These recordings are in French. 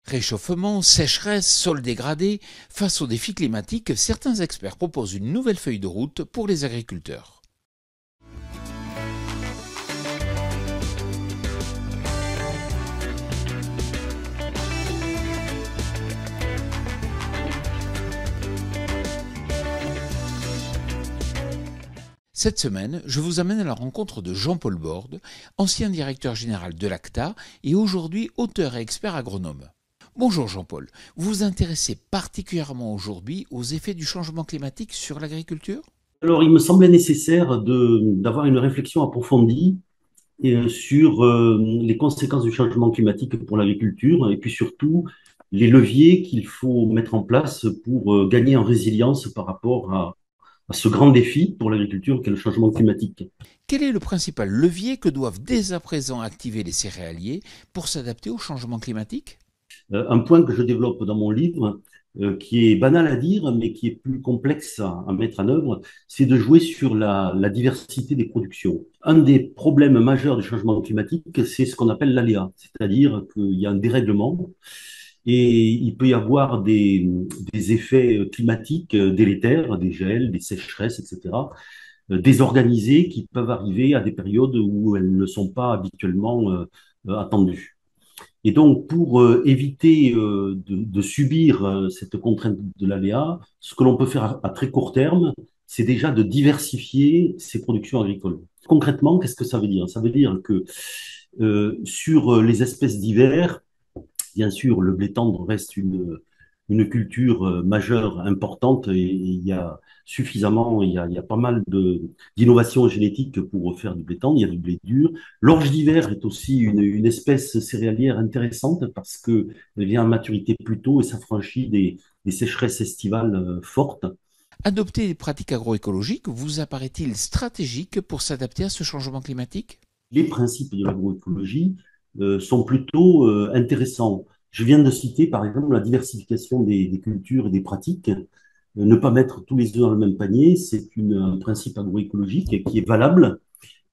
Réchauffement, sécheresse, sols dégradés, face aux défis climatiques, certains experts proposent une nouvelle feuille de route pour les agriculteurs. Cette semaine, je vous amène à la rencontre de Jean-Paul Borde, ancien directeur général de l'ACTA et aujourd'hui auteur et expert agronome. Bonjour Jean-Paul, vous vous intéressez particulièrement aujourd'hui aux effets du changement climatique sur l'agriculture ? Alors, il me semblait nécessaire d'avoir une réflexion approfondie sur les conséquences du changement climatique pour l'agriculture et puis surtout les leviers qu'il faut mettre en place pour gagner en résilience par rapport à ce grand défi pour l'agriculture qu'est le changement climatique. Quel est le principal levier que doivent dès à présent activer les céréaliers pour s'adapter au changement climatique ? Un point que je développe dans mon livre, qui est banal à dire, mais qui est plus complexe à mettre en œuvre, c'est de jouer sur la diversité des productions. Un des problèmes majeurs du changement climatique, c'est ce qu'on appelle l'aléa, c'est-à-dire qu'il y a un dérèglement et il peut y avoir des effets climatiques délétères, des gels, des sécheresses, etc., désorganisés qui peuvent arriver à des périodes où elles ne sont pas habituellement attendues. Et donc, pour éviter de subir cette contrainte de l'aléa, ce que l'on peut faire à très court terme, c'est déjà de diversifier ses productions agricoles. Concrètement, qu'est-ce que ça veut dire? Ça veut dire que sur les espèces d'hiver, bien sûr, le blé tendre reste une culture majeure, importante, et il y a suffisamment, il y a pas mal d'innovations génétiques pour faire du blé tendre, il y a du blé dur. L'orge d'hiver est aussi une espèce céréalière intéressante parce qu'elle vient à maturité plus tôt et s'affranchit des sécheresses estivales fortes. Adopter des pratiques agroécologiques vous apparaît-il stratégique pour s'adapter à ce changement climatique ? Les principes de l'agroécologie sont plutôt intéressants. Je viens de citer, par exemple, la diversification des cultures et des pratiques. Ne pas mettre tous les œufs dans le même panier, c'est un principe agroécologique qui est valable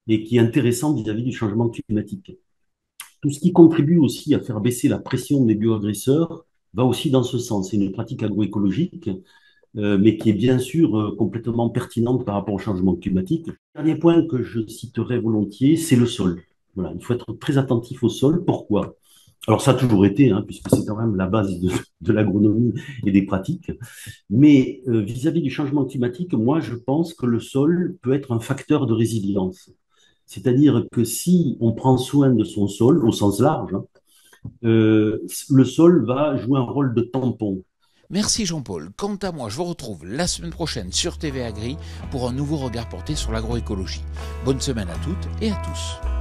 et qui est intéressant vis-à-vis du changement climatique. Tout ce qui contribue aussi à faire baisser la pression des bioagresseurs va aussi dans ce sens. C'est une pratique agroécologique, mais qui est bien sûr complètement pertinente par rapport au changement climatique. Le dernier point que je citerai volontiers, c'est le sol. Voilà, il faut être très attentif au sol. Pourquoi? Alors ça a toujours été, hein, puisque c'est quand même la base de l'agronomie et des pratiques. Mais vis-à-vis du changement climatique, moi je pense que le sol peut être un facteur de résilience. C'est-à-dire que si on prend soin de son sol, au sens large, hein, le sol va jouer un rôle de tampon. Merci Jean-Paul. Quant à moi, je vous retrouve la semaine prochaine sur TV Agri pour un nouveau regard porté sur l'agroécologie. Bonne semaine à toutes et à tous.